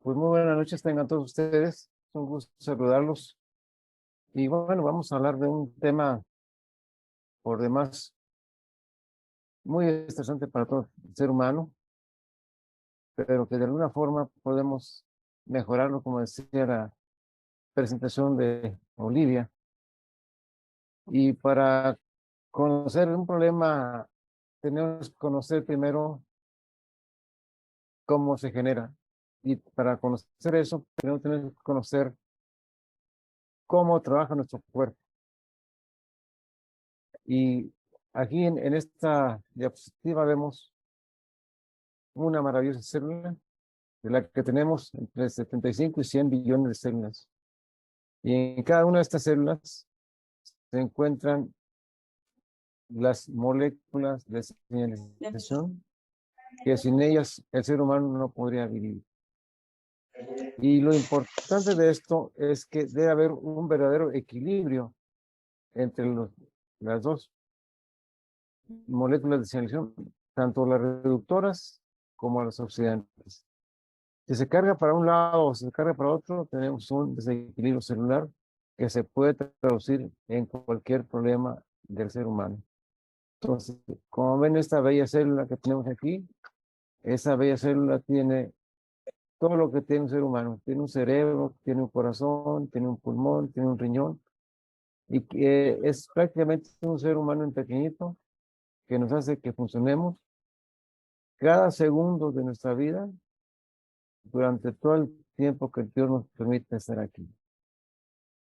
Pues muy buenas noches tengan todos ustedes. Es un gusto saludarlos. Y bueno, vamos a hablar de un tema por demás muy estresante para todo el ser humano, pero que de alguna forma podemos mejorarlo, como decía la presentación de Olivia. Y para conocer un problema, tenemos que conocer primero cómo se genera. Y para conocer eso, primero tenemos que conocer cómo trabaja nuestro cuerpo. Y aquí en esta diapositiva vemos una maravillosa célula de la que tenemos entre 75 y 100 billones de células. Y en cada una de estas células se encuentran las moléculas de señalización que sin ellas el ser humano no podría vivir. Y lo importante de esto es que debe haber un verdadero equilibrio entre las dos moléculas de señalización, tanto las reductoras como las oxidantes. Si se carga para un lado o se carga para otro, tenemos un desequilibrio celular que se puede traducir en cualquier problema del ser humano. Entonces, como ven esta bella célula que tenemos aquí, esa bella célula tiene todo lo que tiene un ser humano. Tiene un cerebro, tiene un corazón, tiene un pulmón, tiene un riñón, y que es prácticamente un ser humano en pequeñito que nos hace que funcionemos cada segundo de nuestra vida durante todo el tiempo que Dios nos permite estar aquí.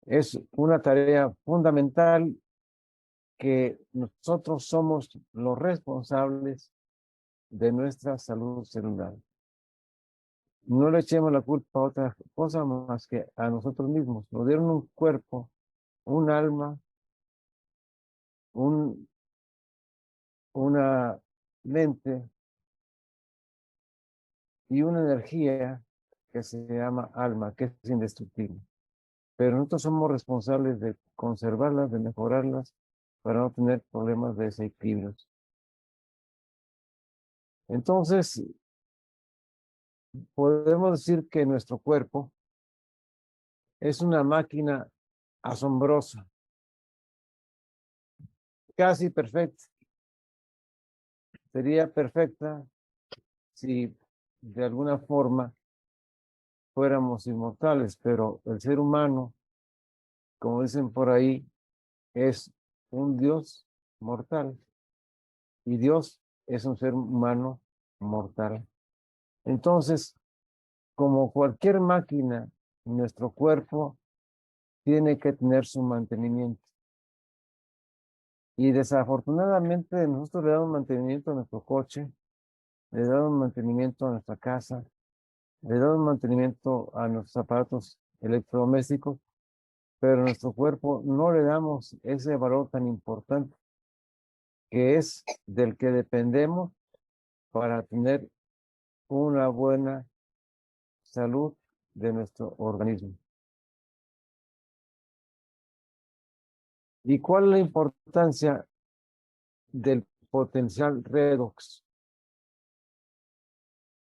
Es una tarea fundamental que nosotros somos los responsables de nuestra salud celular. No le echemos la culpa a otra cosa más que a nosotros mismos. Nos dieron un cuerpo, un alma, un, una mente y una energía que se llama alma, que es indestructible. Pero nosotros somos responsables de conservarlas, de mejorarlas, para no tener problemas de desequilibrios. Entonces, podemos decir que nuestro cuerpo es una máquina asombrosa, casi perfecta. Sería perfecta si de alguna forma fuéramos inmortales, pero el ser humano, como dicen por ahí, es un Dios mortal y Dios es un ser humano mortal. Entonces, como cualquier máquina, nuestro cuerpo tiene que tener su mantenimiento. Y desafortunadamente nosotros le damos mantenimiento a nuestro coche, le damos mantenimiento a nuestra casa, le damos mantenimiento a nuestros aparatos electrodomésticos, pero a nuestro cuerpo no le damos ese valor tan importante que es del que dependemos para tener una buena salud de nuestro organismo. ¿Y cuál es la importancia del potencial redox?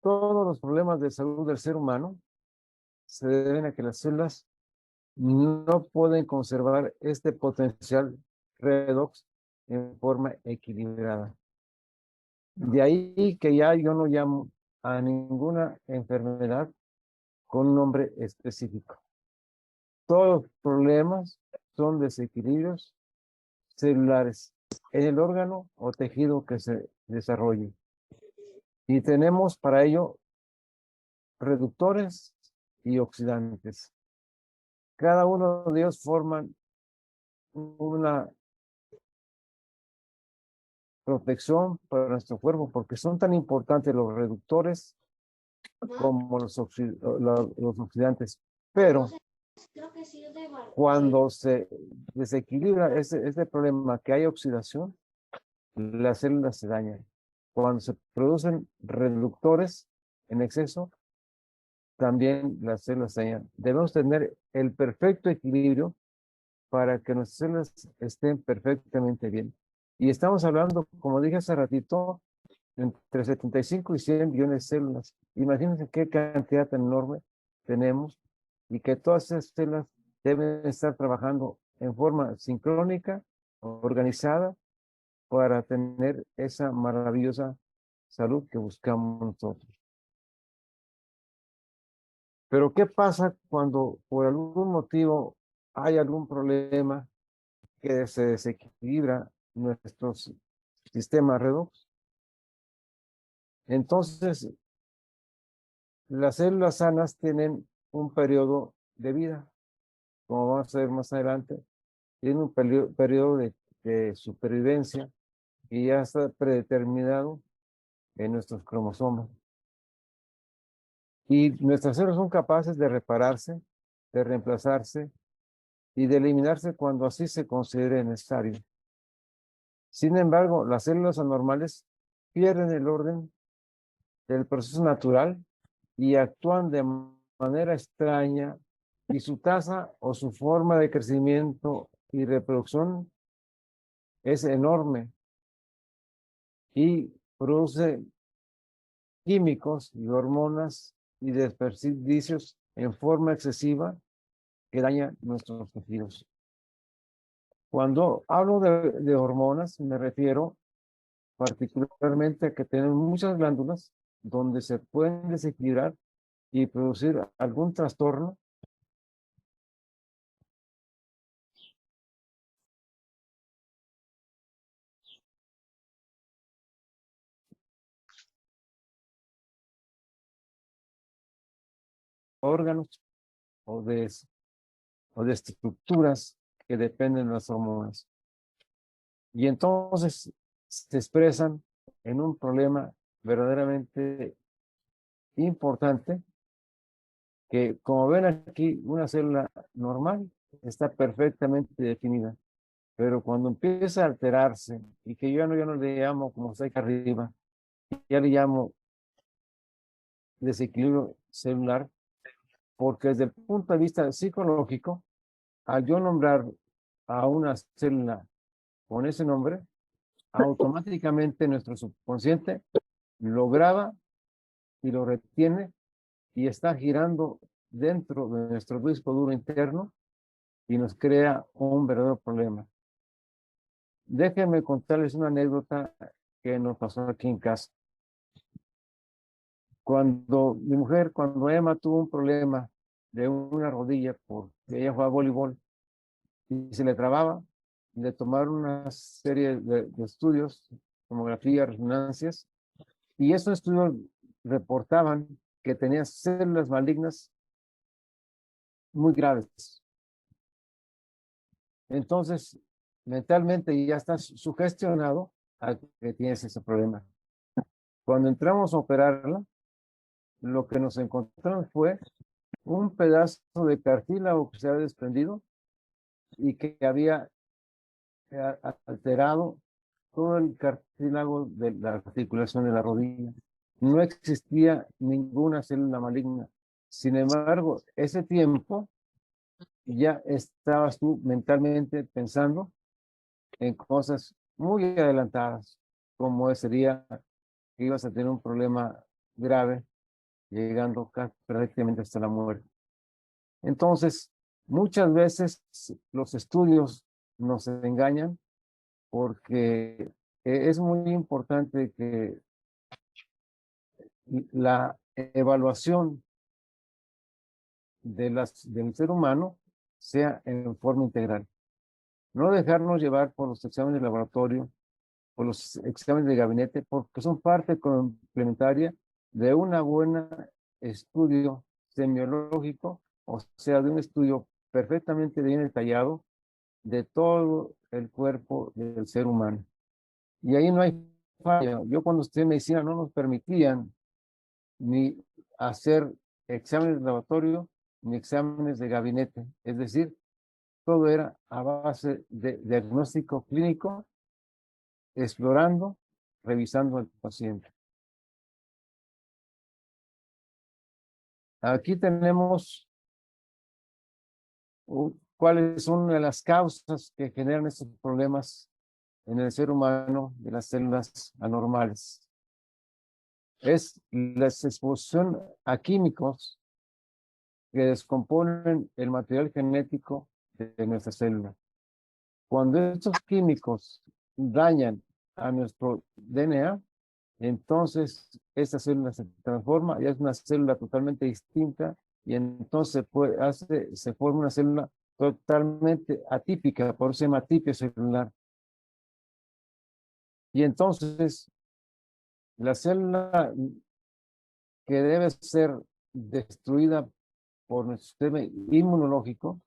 Todos los problemas de salud del ser humano se deben a que las células no pueden conservar este potencial redox en forma equilibrada. De ahí que ya yo no llamo a ninguna enfermedad con un nombre específico. Todos los problemas son desequilibrios celulares en el órgano o tejido que se desarrolle. Y tenemos para ello reductores y oxidantes. Cada uno de ellos forman una protección para nuestro cuerpo porque son tan importantes los reductores como los oxidantes. Pero cuando se desequilibra ese problema que hay oxidación, las células se dañan. Cuando se producen reductores en exceso, también las células se dañan. Debemos tener el perfecto equilibrio para que nuestras células estén perfectamente bien. Y estamos hablando, como dije hace ratito, entre 75 y 100 billones de células. Imagínense qué cantidad tan enorme tenemos y que todas esas células deben estar trabajando en forma sincrónica, organizada, para tener esa maravillosa salud que buscamos nosotros. Pero ¿qué pasa cuando por algún motivo hay algún problema que se desequilibra nuestro sistema redox? Entonces, las células sanas tienen un periodo de vida, como vamos a ver más adelante, tienen un periodo de supervivencia y ya está predeterminado en nuestros cromosomas. Y nuestras células son capaces de repararse, de reemplazarse y de eliminarse cuando así se considere necesario. Sin embargo, las células anormales pierden el orden del proceso natural y actúan de manera extraña y su tasa o su forma de crecimiento y reproducción es enorme y produce químicos y hormonas y desperdicios en forma excesiva que daña nuestros tejidos. Cuando hablo de hormonas, me refiero particularmente a que tenemos muchas glándulas donde se pueden desequilibrar y producir algún trastorno órganos o de estructuras que dependen de las hormonas. Y entonces se expresan en un problema verdaderamente importante que, como ven aquí, una célula normal está perfectamente definida, pero cuando empieza a alterarse y que yo no le llamo como está acá arriba, ya le llamo desequilibrio celular, porque desde el punto de vista psicológico, al yo nombrar a una célula con ese nombre, automáticamente nuestro subconsciente lo graba y lo retiene y está girando dentro de nuestro disco duro interno y nos crea un verdadero problema. Déjenme contarles una anécdota que nos pasó aquí en casa. Cuando mi mujer, cuando Emma tuvo un problema de una rodilla porque ella jugaba voleibol y se le trababa, le tomaron una serie de estudios, tomografía, resonancias, y esos estudios reportaban que tenía células malignas muy graves. Entonces, mentalmente ya estás sugestionado a que tienes ese problema. Cuando entramos a operarla, lo que nos encontramos fue un pedazo de cartílago que se había desprendido y que había alterado todo el cartílago de la articulación de la rodilla. No existía ninguna célula maligna. Sin embargo, ese tiempo ya estabas tú mentalmente pensando en cosas muy adelantadas, como sería que ibas a tener un problema grave, llegando prácticamente hasta la muerte. Entonces, muchas veces los estudios nos engañan porque es muy importante que la evaluación del ser humano sea en forma integral. No dejarnos llevar por los exámenes de laboratorio, por los exámenes de gabinete, porque son parte complementaria de una buena estudio semiológico, o sea, de un estudio perfectamente bien detallado de todo el cuerpo del ser humano. Y ahí no hay falla. Yo cuando estudié medicina no nos permitían ni hacer exámenes de laboratorio ni exámenes de gabinete. Es decir, todo era a base de diagnóstico clínico, explorando, revisando al paciente. Aquí tenemos cuáles son las causas que generan estos problemas en el ser humano de las células anormales. es la exposición a químicos que descomponen el material genético de nuestra célula. Cuando estos químicos dañan a nuestro DNA, entonces esta célula se transforma y es una célula totalmente distinta y entonces se forma una célula totalmente atípica, por eso se llama atipia celular. Y entonces la célula que debe ser destruida por nuestro sistema inmunológico,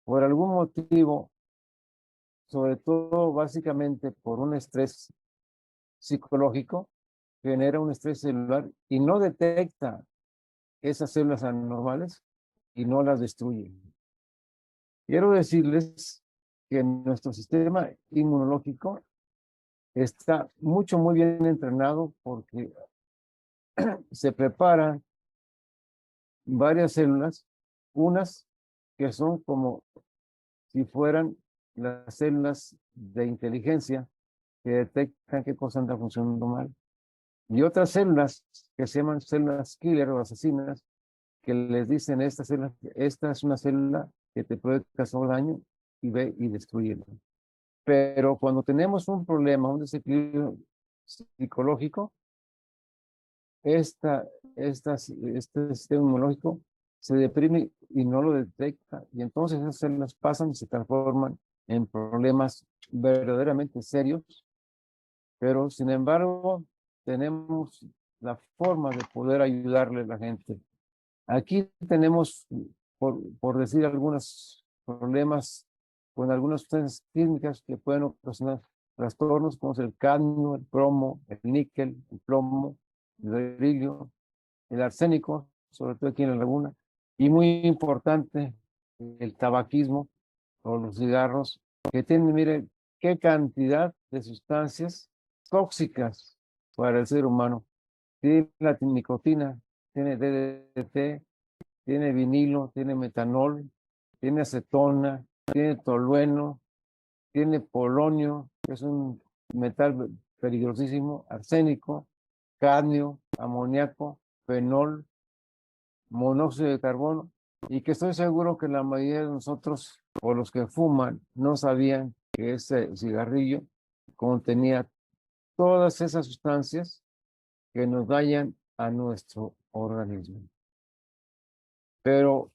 por algún motivo, sobre todo básicamente por un estrés psicológico, genera un estrés celular y no detecta esas células anormales y no las destruye. Quiero decirles que nuestro sistema inmunológico está muy bien entrenado porque se preparan varias células, unas que son como si fueran las células de inteligencia que detectan qué cosa anda funcionando mal, y otras células que se llaman células killer o asesinas, que les dicen esta es una célula que te puede causar daño y ve y destruirla. Pero cuando tenemos un problema, un desequilibrio psicológico, este sistema inmunológico se deprime y no lo detecta, y entonces esas células pasan y se transforman en problemas verdaderamente serios, pero sin embargo tenemos la forma de poder ayudarle a la gente. Aquí tenemos, por decir, algunos problemas con algunas sustancias químicas que pueden ocasionar trastornos, como es el cadmio, el cromo, el níquel, el plomo, el berilio, el arsénico, sobre todo aquí en la laguna, y muy importante, el tabaquismo o los cigarros, que tienen, mire, qué cantidad de sustancias tóxicas para el ser humano. Tiene la nicotina, tiene DDT, tiene vinilo, tiene metanol, tiene acetona, tiene tolueno, tiene polonio, que es un metal peligrosísimo, arsénico, cadmio, amoníaco, fenol, monóxido de carbono, y que estoy seguro que la mayoría de nosotros o los que fuman no sabían que ese cigarrillo contenía todas esas sustancias que nos dañan a nuestro organismo. Pero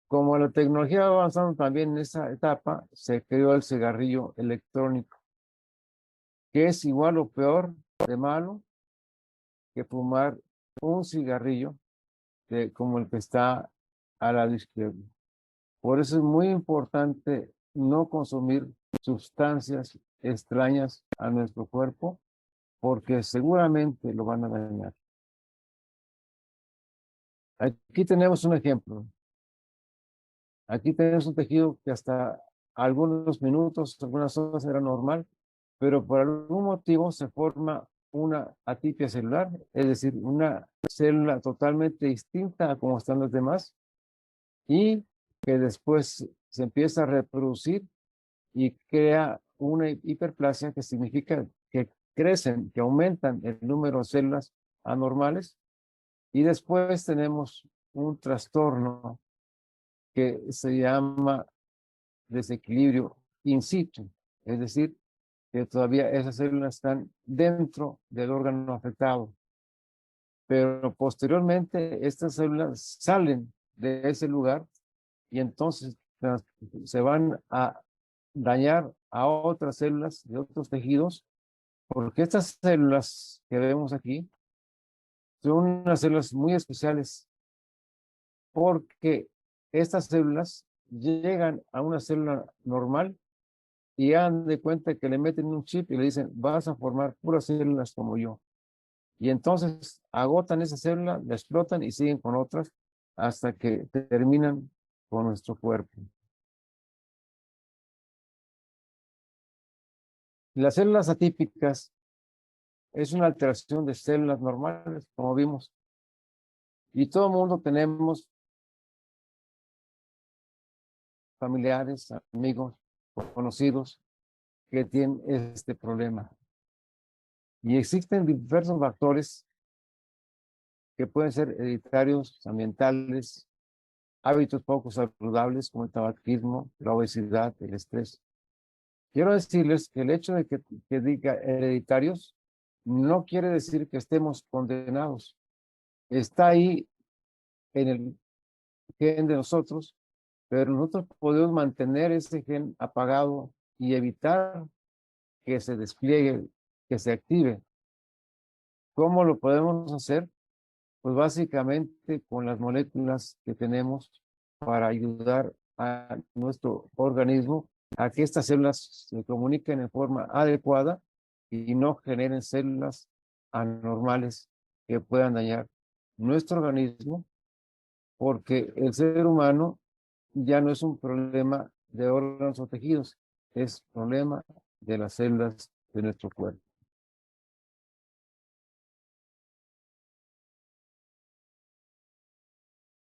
como la tecnología va avanzando también en esa etapa, se creó el cigarrillo electrónico, que es igual o peor de malo que fumar un cigarrillo como el que está a la izquierda. Por eso es muy importante no consumir sustancias extrañas a nuestro cuerpo, porque seguramente lo van a dañar. Aquí tenemos un ejemplo. Aquí tenemos un tejido que hasta algunos minutos, algunas horas era normal, pero por algún motivo se forma una atipia celular, es decir, una célula totalmente distinta a como están las demás, y que después se empieza a reproducir y crea una hiperplasia, que significa que crecen, que aumentan el número de células anormales, y después tenemos un trastorno que se llama desequilibrio in situ, es decir, que todavía esas células están dentro del órgano afectado, pero posteriormente estas células salen de ese lugar y entonces se van a dañar a otras células de otros tejidos, porque estas células que vemos aquí son unas células muy especiales, porque estas células llegan a una célula normal y hagan de cuenta que le meten un chip y le dicen, vas a formar puras células como yo. Y entonces agotan esa célula, la explotan y siguen con otras hasta que terminan con nuestro cuerpo. Las células atípicas es una alteración de células normales, como vimos. Y todo el mundo tenemos familiares, amigos, conocidos que tienen este problema. Y existen diversos factores que pueden ser hereditarios, ambientales, hábitos poco saludables como el tabaquismo, la obesidad, el estrés. Quiero decirles que el hecho de que diga hereditarios no quiere decir que estemos condenados. Está ahí en el gen de nosotros, pero nosotros podemos mantener ese gen apagado y evitar que se despliegue, que se active. ¿Cómo lo podemos hacer? Pues básicamente con las moléculas que tenemos para ayudar a nuestro organismo a que estas células se comuniquen en forma adecuada y no generen células anormales que puedan dañar nuestro organismo, porque el ser humano ya no es un problema de órganos o tejidos, es problema de las células de nuestro cuerpo.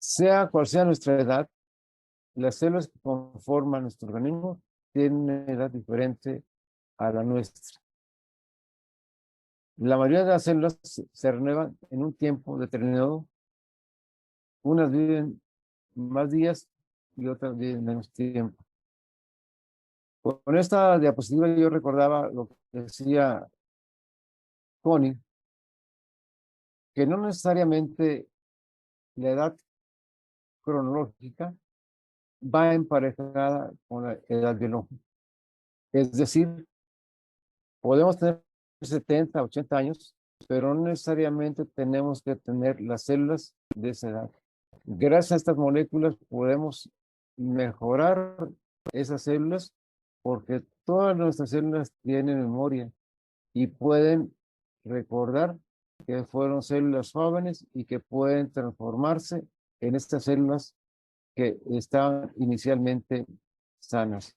Sea cual sea nuestra edad, las células que conforman nuestro organismo tienen una edad diferente a la nuestra. La mayoría de las células se renuevan en un tiempo determinado. Unas viven más días y otras viven menos tiempo. Con esta diapositiva yo recordaba lo que decía Connie, que no necesariamente la edad cronológica va emparejada con la edad biológica. Es decir, podemos tener 70, 80 años, pero no necesariamente tenemos que tener las células de esa edad. Gracias a estas moléculas podemos mejorar esas células porque todas nuestras células tienen memoria y pueden recordar que fueron células jóvenes y que pueden transformarse en estas células que estaban inicialmente sanas.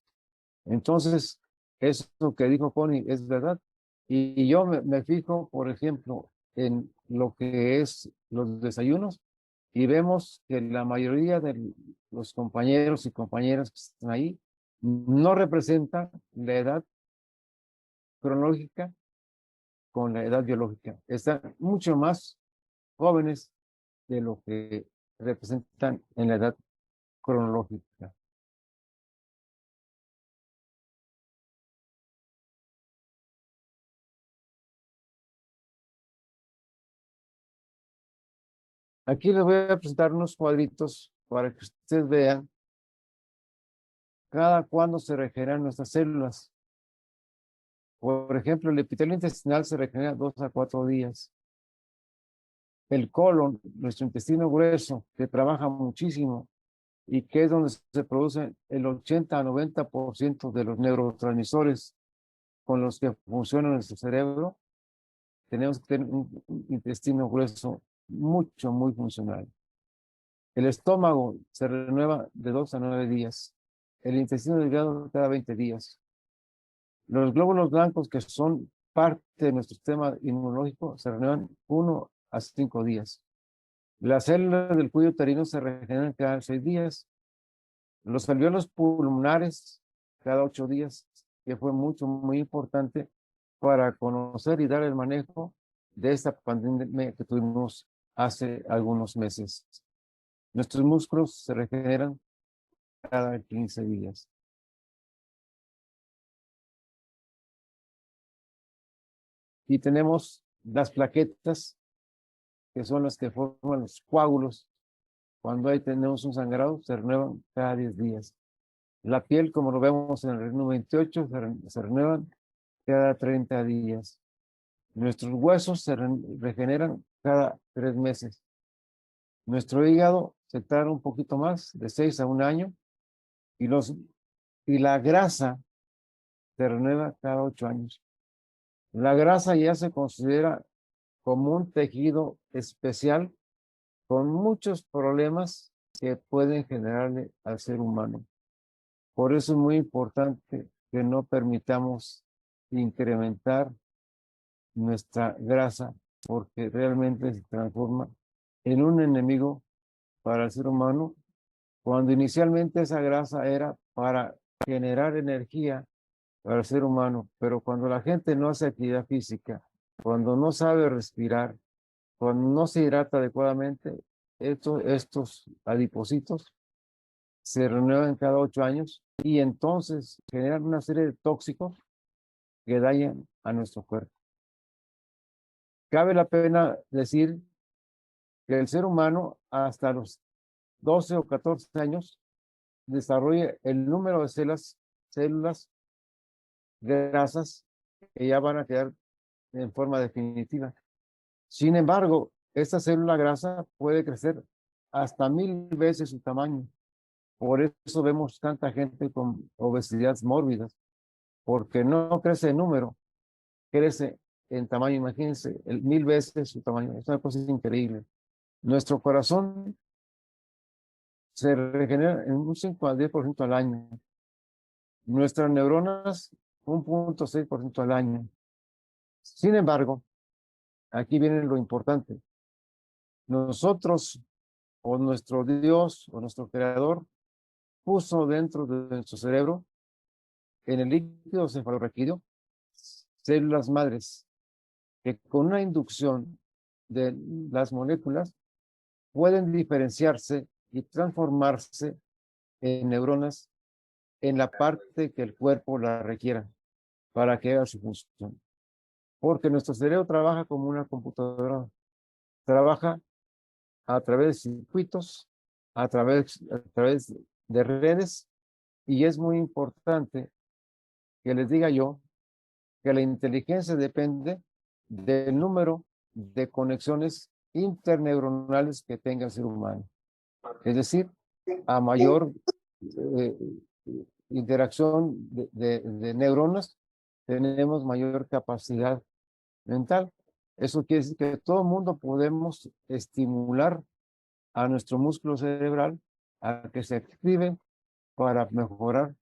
Entonces, eso que dijo Connie es verdad. Y yo me fijo, por ejemplo, en lo que es los desayunos y vemos que la mayoría de los compañeros y compañeras que están ahí no representan la edad cronológica con la edad biológica. Están mucho más jóvenes de lo que representan en la edad cronológica. Aquí les voy a presentar unos cuadritos para que ustedes vean cada cuándo se regeneran nuestras células. Por ejemplo, el epitelio intestinal se regenera 2 a 4 días. El colon, nuestro intestino grueso, que trabaja muchísimo y que es donde se produce el 80 a 90% de los neurotransmisores con los que funciona nuestro cerebro, tenemos que tener un intestino grueso muy funcional. El estómago se renueva de 2 a 9 días. El intestino delgado cada 20 días. Los glóbulos blancos, que son parte de nuestro sistema inmunológico, se renuevan 1 a 5 días. Las células del cuello uterino se regeneran cada 6 días. Los alveolos pulmonares cada 8 días, que fue muy importante para conocer y dar el manejo de esta pandemia que tuvimos hace algunos meses. Nuestros músculos se regeneran cada 15 días. Y tenemos las plaquetas, que son las que forman los coágulos. Cuando ahí tenemos un sangrado, se renuevan cada 10 días. La piel, como lo vemos en el renglón 28, se renuevan cada 30 días. Nuestros huesos se regeneran cada 3 meses. Nuestro hígado se tarda un poquito más, de 6 a 1 año, y la grasa se renueva cada 8 años. La grasa ya se considera como un tejido especial con muchos problemas que pueden generarle al ser humano. Por eso es muy importante que no permitamos incrementar nuestra grasa, porque realmente se transforma en un enemigo para el ser humano, cuando inicialmente esa grasa era para generar energía para el ser humano, pero cuando la gente no hace actividad física, cuando no sabe respirar, cuando no se hidrata adecuadamente, estos adipocitos se renuevan cada 8 años y entonces generan una serie de tóxicos que dañan a nuestro cuerpo. Cabe la pena decir que el ser humano hasta los 12 o 14 años desarrolla el número de células grasas que ya van a quedar en forma definitiva. Sin embargo, esta célula grasa puede crecer hasta 1000 veces su tamaño. Por eso vemos tanta gente con obesidad mórbida, porque no crece en número, crece en tamaño. Imagínense, 1000 veces su tamaño. Es una cosa increíble. Nuestro corazón se regenera en un 5 a 10% al año. Nuestras neuronas, 1,6% al año. Sin embargo, aquí viene lo importante. Nosotros, o nuestro Dios, o nuestro Creador, puso dentro de nuestro cerebro, en el líquido cefalorraquídeo, células madres que con una inducción de las moléculas pueden diferenciarse y transformarse en neuronas en la parte que el cuerpo la requiera para que haga su función. Porque nuestro cerebro trabaja como una computadora, trabaja a través de circuitos, a través de redes, y es muy importante que les diga yo que la inteligencia depende del número de conexiones interneuronales que tenga el ser humano. Es decir, a mayor eh, interacción de neuronas, tenemos mayor capacidad mental. Eso quiere decir que todo el mundo podemos estimular a nuestro músculo cerebral a que se active para mejorar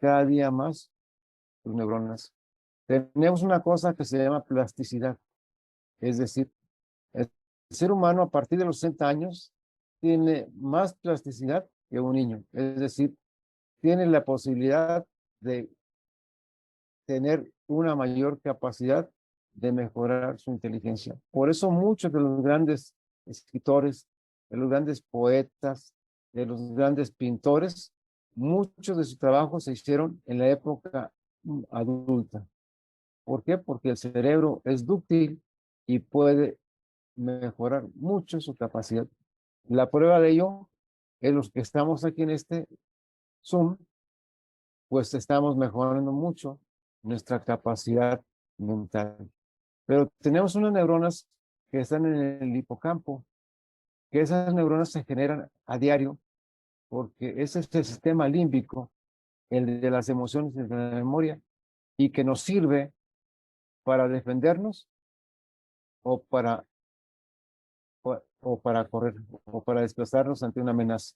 cada día más sus neuronas. Tenemos una cosa que se llama plasticidad, es decir, el ser humano a partir de los 60 años tiene más plasticidad que un niño, es decir, tiene la posibilidad de tener una mayor capacidad de mejorar su inteligencia. Por eso muchos de los grandes escritores, de los grandes poetas, de los grandes pintores, muchos de sus trabajos se hicieron en la época adulta. ¿Por qué? Porque el cerebro es dúctil y puede mejorar mucho su capacidad. La prueba de ello es los que estamos aquí en este Zoom, pues estamos mejorando mucho nuestra capacidad mental. Pero tenemos unas neuronas que están en el hipocampo, que esas neuronas se generan a diario porque ese es el sistema límbico, el de las emociones y de la memoria, y que nos sirve para defendernos o para, o para correr o para desplazarnos ante una amenaza.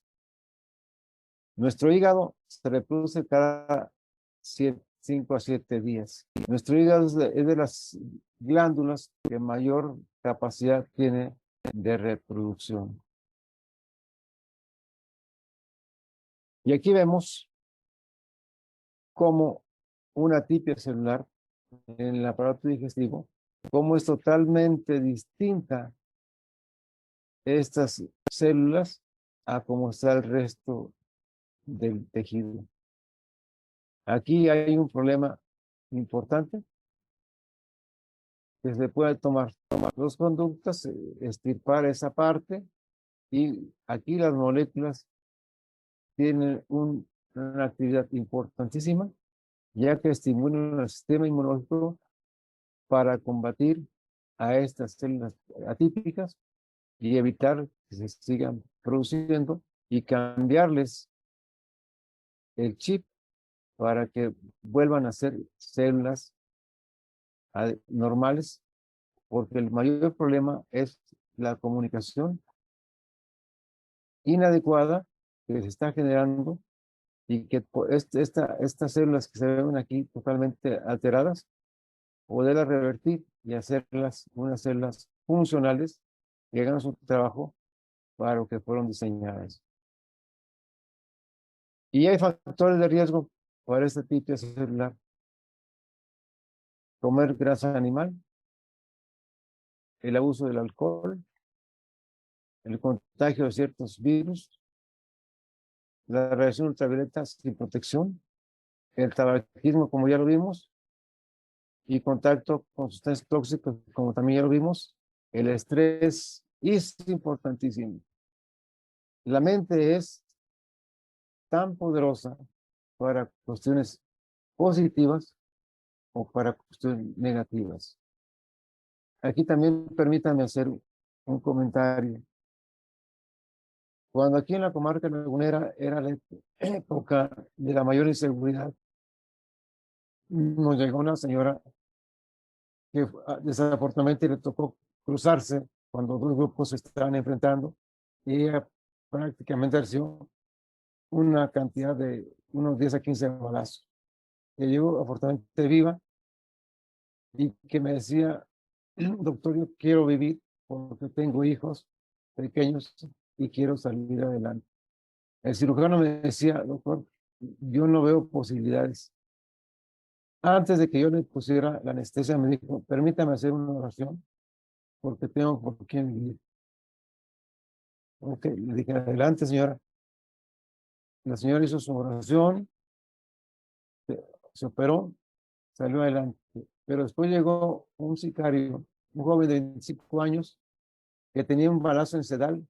Nuestro hígado se reproduce cada 5 a 7 días. Nuestro hígado es de las glándulas que mayor capacidad tiene de reproducción. Y aquí vemos cómo una tipia celular en el aparato digestivo, cómo es totalmente distinta estas células a cómo está el resto del tejido. Aquí hay un problema importante que se puede tomar dos conductas, extirpar esa parte, y aquí las moléculas tienen una actividad importantísima, ya que estimulan el sistema inmunológico para combatir a estas células atípicas y evitar que se sigan produciendo y cambiarles el chip para que vuelvan a ser células normales, porque el mayor problema es la comunicación inadecuada que se está generando y que estas células que se ven aquí totalmente alteradas, poderlas revertir y hacerlas unas células funcionales que hagan su trabajo para lo que fueron diseñadas. Y hay factores de riesgo para este tipo de celular. Comer grasa animal, el abuso del alcohol, el contagio de ciertos virus, la radiación ultravioleta sin protección, el tabaquismo, como ya lo vimos, y contacto con sustancias tóxicas, como también ya lo vimos, el estrés, y es importantísimo. La mente es tan poderosa para cuestiones positivas o para cuestiones negativas. Aquí también permítanme hacer un comentario. Cuando aquí en la comarca lagunera era la época de la mayor inseguridad, nos llegó una señora que desafortunadamente le tocó cruzarse cuando dos grupos se estaban enfrentando y ella prácticamente recibió una cantidad de unos 10 a 15 balazos. Que llegó afortunadamente viva y que me decía, doctor, yo quiero vivir porque tengo hijos pequeños y quiero salir adelante. El cirujano me decía, doctor, yo no veo posibilidades. Antes de que yo le pusiera la anestesia, me dijo, permítame hacer una oración porque tengo por qué vivir. Ok, le dije, adelante, señora. La señora hizo su oración, se operó, salió adelante. Pero después llegó un sicario, un joven de 25 años, que tenía un balazo en sedal,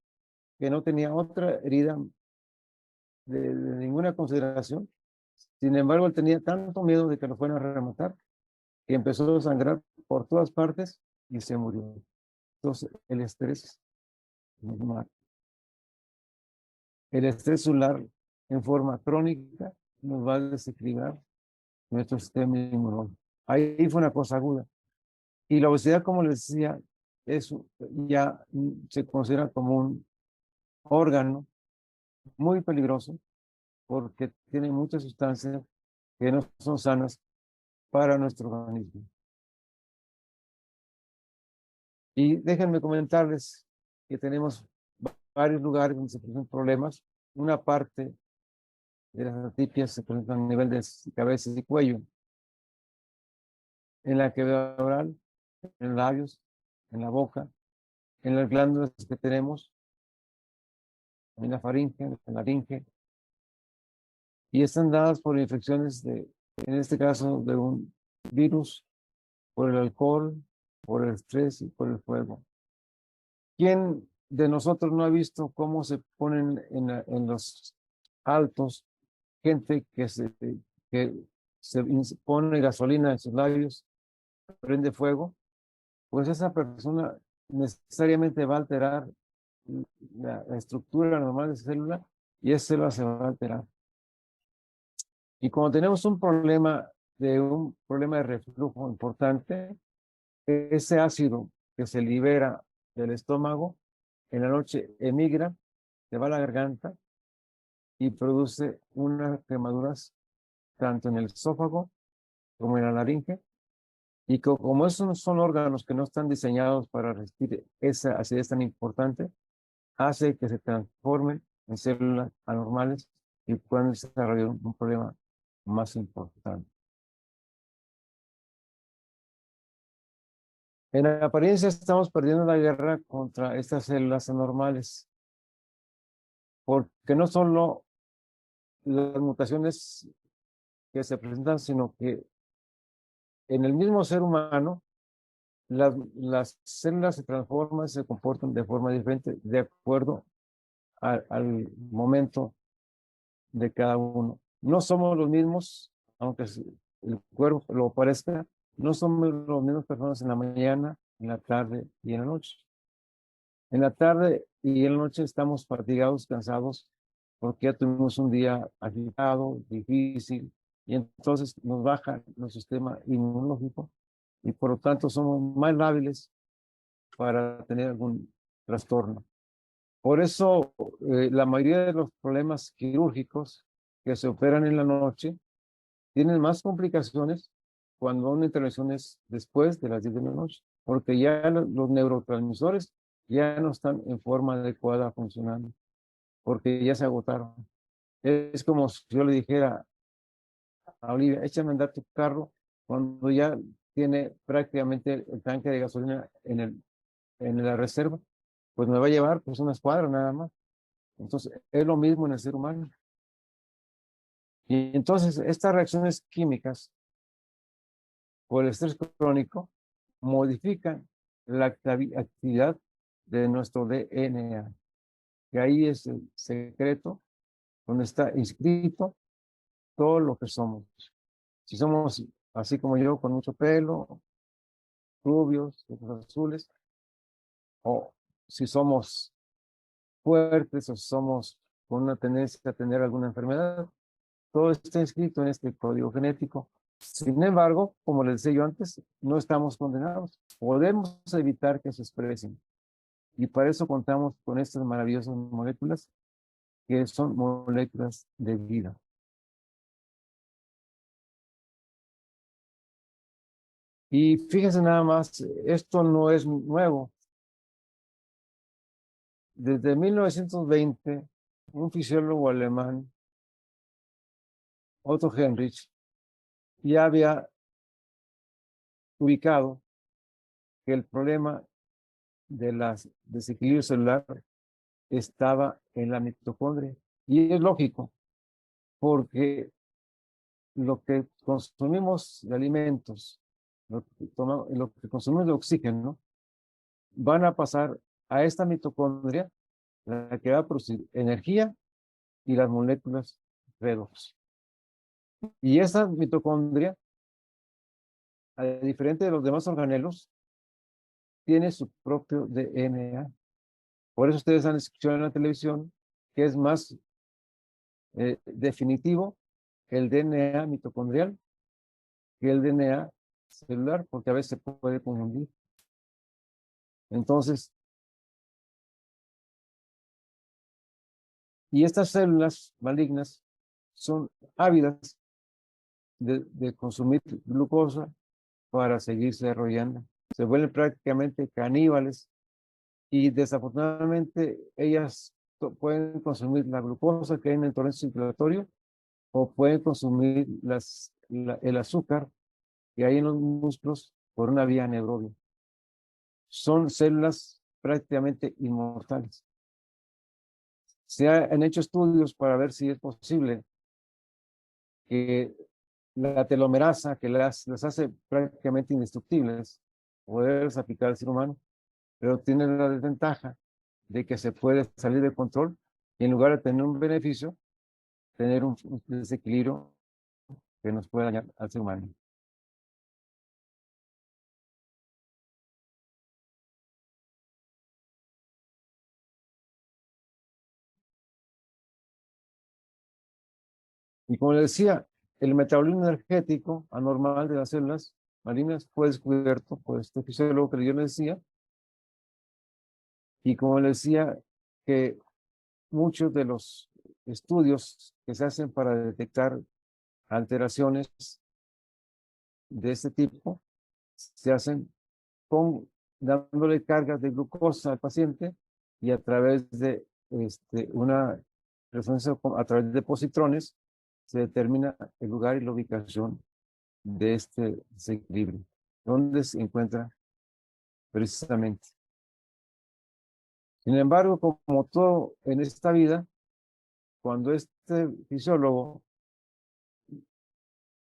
que no tenía otra herida de ninguna consideración. Sin embargo, él tenía tanto miedo de que lo fueran a rematar, que empezó a sangrar por todas partes y se murió. Entonces, el estrés nos mata. El estrés celular en forma crónica nos va a desequilibrar nuestro sistema inmunológico. Ahí fue una cosa aguda. Y la obesidad, como les decía, eso ya se considera como un órgano muy peligroso porque tiene muchas sustancias que no son sanas para nuestro organismo. Y déjenme comentarles que tenemos varios lugares donde se presentan problemas. Una parte de las atipias se presentan a nivel de cabeza y cuello, en la cavidad oral, en los labios, en la boca, en las glándulas que tenemos, en la faringe, en la laringe, y están dadas por infecciones de, en este caso, de un virus, por el alcohol, por el estrés y por el fuego. ¿Quién de nosotros no ha visto cómo se ponen en los altos gente que se pone gasolina en sus labios, prende fuego? Pues esa persona necesariamente va a alterar la estructura normal de esa célula y esa célula se va a alterar. Y cuando tenemos un problema de reflujo importante, ese ácido que se libera del estómago en la noche emigra, se va a la garganta y produce unas quemaduras tanto en el esófago como en la laringe. Y como esos son órganos que no están diseñados para resistir esa acidez tan importante, hace que se transformen en células anormales y puedan desarrollar un problema más importante. En apariencia estamos perdiendo la guerra contra estas células anormales, porque no solo las mutaciones que se presentan, sino que en el mismo ser humano las células se transforman, se comportan de forma diferente de acuerdo al momento de cada uno. No somos los mismos, aunque el cuerpo lo parezca, no somos las mismas personas en la mañana, en la tarde y en la noche. En la tarde y en la noche estamos fatigados, cansados, porque ya tuvimos un día agitado, difícil, y entonces nos baja nuestro sistema inmunológico y por lo tanto somos más lábiles para tener algún trastorno. Por eso, la mayoría de los problemas quirúrgicos que se operan en la noche tienen más complicaciones cuando una intervención es después de las 10 de la noche, porque ya los neurotransmisores ya no están en forma adecuada funcionando, porque ya se agotaron. Es como si yo le dijera a Olivia, échame a andar tu carro cuando ya tiene prácticamente el tanque de gasolina en la reserva, pues me va a llevar pues unas cuadras nada más. Entonces, es lo mismo en el ser humano. Y entonces, estas reacciones químicas por el estrés crónico modifican la actividad de nuestro DNA. Y ahí es el secreto donde está inscrito todo lo que somos. Si somos así como yo, con mucho pelo, rubios, ojos azules, o si somos fuertes o si somos con una tendencia a tener alguna enfermedad, todo está inscrito en este código genético. Sin embargo, como les decía yo antes, no estamos condenados. Podemos evitar que se expresen. Y para eso contamos con estas maravillosas moléculas que son moléculas de vida. Y fíjense nada más, esto no es nuevo. Desde 1920, un fisiólogo alemán, Otto Heinrich, ya había ubicado que el problema de las desequilibrio celular estaba en la mitocondria. Y es lógico, porque lo que consumimos de alimentos, lo que consumimos de oxígeno, van a pasar a esta mitocondria, la que va a producir energía y las moléculas redox. Y esa mitocondria, a diferente de los demás organelos, tiene su propio DNA. Por eso ustedes han escuchado en la televisión que es más definitivo el DNA mitocondrial que el DNA celular, porque a veces se puede confundir. Entonces, y estas células malignas son ávidas de consumir glucosa para seguirse desarrollando. Se vuelven prácticamente caníbales y desafortunadamente ellas pueden consumir la glucosa que hay en el torrente circulatorio o pueden consumir el azúcar que hay en los músculos por una vía anaerobia. Son células prácticamente inmortales. Se han hecho estudios para ver si es posible que la telomerasa, que las hace prácticamente indestructibles, poderlas aplicar al ser humano, pero tiene la desventaja de que se puede salir de control y en lugar de tener un beneficio, tener un desequilibrio que nos puede dañar al ser humano. Y como les decía, el metabolismo energético anormal de las células malignas fue descubierto por este fisiólogo que yo les decía. Y como les decía, que muchos de los estudios que se hacen para detectar alteraciones de este tipo se hacen dándole cargas de glucosa al paciente y a través de una resonancia a través de positrones se determina el lugar y la ubicación de este desequilibrio, donde se encuentra precisamente. Sin embargo, como todo en esta vida, cuando este fisiólogo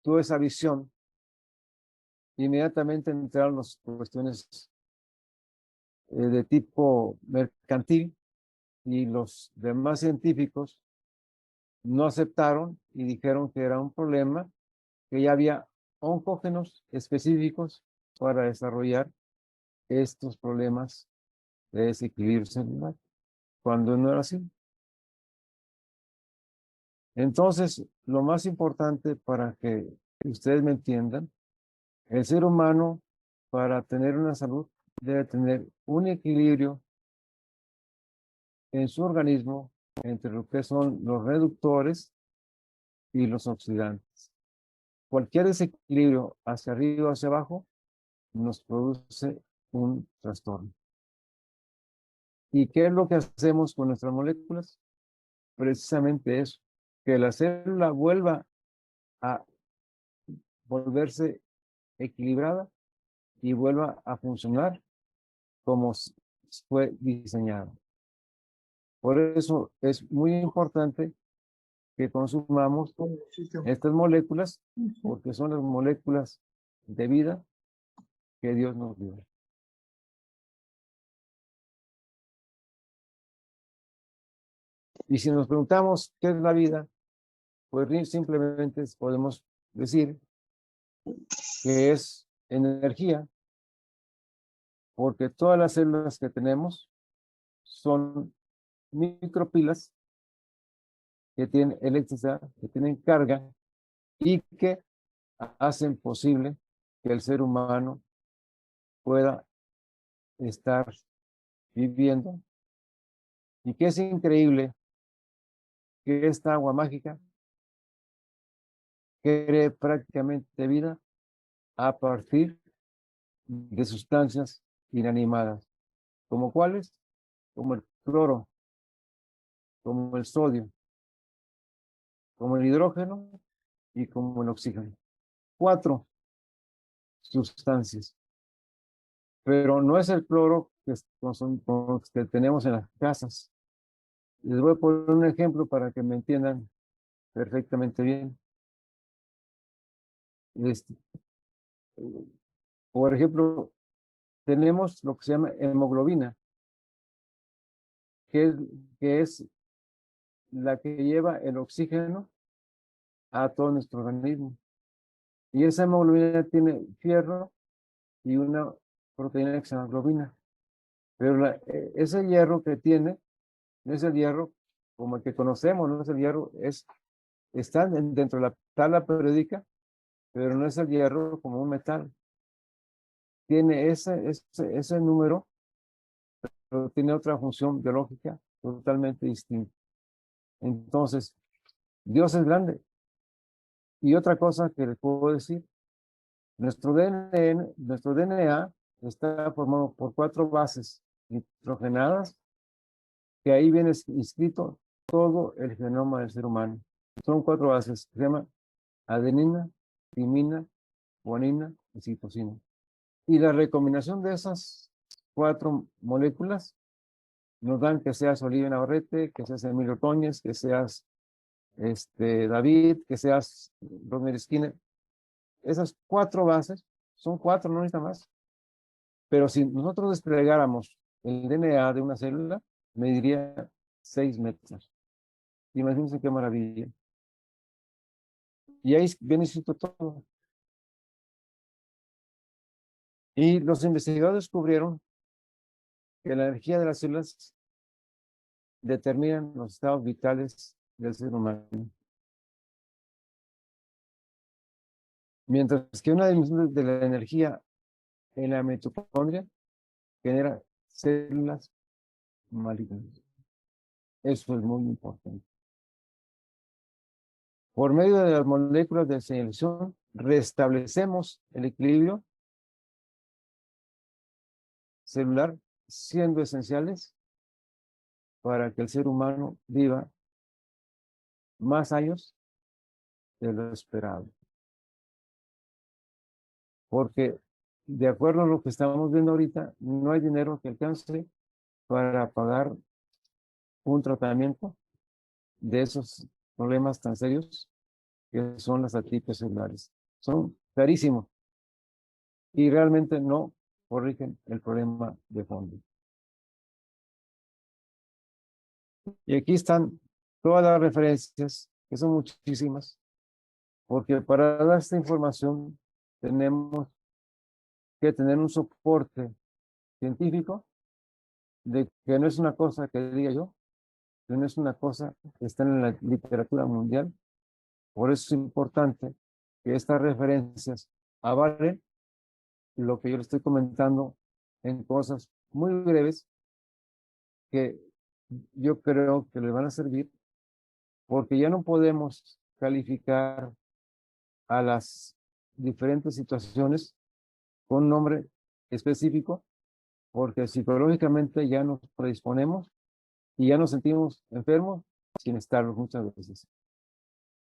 tuvo esa visión, inmediatamente entraron las cuestiones de tipo mercantil y los demás científicos no aceptaron y dijeron que era un problema, que ya había oncógenos específicos para desarrollar estos problemas de desequilibrio celular, cuando no era así. Entonces, lo más importante para que ustedes me entiendan, el ser humano, para tener una salud, debe tener un equilibrio en su organismo entre lo que son los reductores y los oxidantes. Cualquier desequilibrio hacia arriba o hacia abajo nos produce un trastorno. ¿Y qué es lo que hacemos con nuestras moléculas? Precisamente eso, que la célula vuelva a volverse equilibrada y vuelva a funcionar como fue diseñado. Por eso es muy importante que consumamos estas moléculas, porque son las moléculas de vida que Dios nos dio. Y si nos preguntamos qué es la vida, pues simplemente podemos decir que es energía, porque todas las células que tenemos son micropilas que tienen electricidad, que tienen carga y que hacen posible que el ser humano pueda estar viviendo. Y que es increíble que esta agua mágica cree prácticamente vida a partir de sustancias inanimadas, como cuáles, como el cloro, como el sodio, como el hidrógeno y como el oxígeno. 4 sustancias. Pero no es el cloro que tenemos en las casas. Les voy a poner un ejemplo para que me entiendan perfectamente bien. Por ejemplo, tenemos lo que se llama hemoglobina, que es la que lleva el oxígeno a todo nuestro organismo. Y esa hemoglobina tiene fierro y una proteína que se llama globina. Pero ese hierro que tiene, no es el hierro como el que conocemos, no es el hierro, está dentro de la tabla periódica, pero no es el hierro como un metal. Tiene ese número, pero tiene otra función biológica totalmente distinta. Entonces, Dios es grande. Y otra cosa que les puedo decir, nuestro DNA está formado por 4 bases nitrogenadas, que ahí viene inscrito todo el genoma del ser humano. Son 4 bases, se llama adenina, timina, guanina y citosina. Y la recombinación de esas 4 moléculas nos dan que seas Olivia Navarrete, que seas Emilio Toñez, que seas David, que seas Romer Skinner. Esas 4 bases, son 4, no necesita más. Pero si nosotros desplegáramos el DNA de una célula, mediría 6 metros. Imagínense qué maravilla. Y ahí viene escrito todo. Y los investigadores descubrieron que la energía de las células determinan los estados vitales del ser humano. Mientras que una disminución de la energía en la mitocondria genera células malignas. Eso es muy importante. Por medio de las moléculas de señalización, restablecemos el equilibrio celular, siendo esenciales para que el ser humano viva más años de lo esperado. Porque, de acuerdo a lo que estamos viendo ahorita, no hay dinero que alcance para pagar un tratamiento de esos problemas tan serios que son las atipias celulares. Son carísimos y realmente no corrigen el problema de fondo. Y aquí están todas las referencias, que son muchísimas, porque para dar esta información tenemos que tener un soporte científico de que no es una cosa que diga yo, que no es una cosa que está en la literatura mundial. Por eso es importante que estas referencias avalen lo que yo le estoy comentando en cosas muy breves que yo creo que le van a servir, porque ya no podemos calificar a las diferentes situaciones con un nombre específico, porque psicológicamente ya nos predisponemos y ya nos sentimos enfermos sin estarlo muchas veces.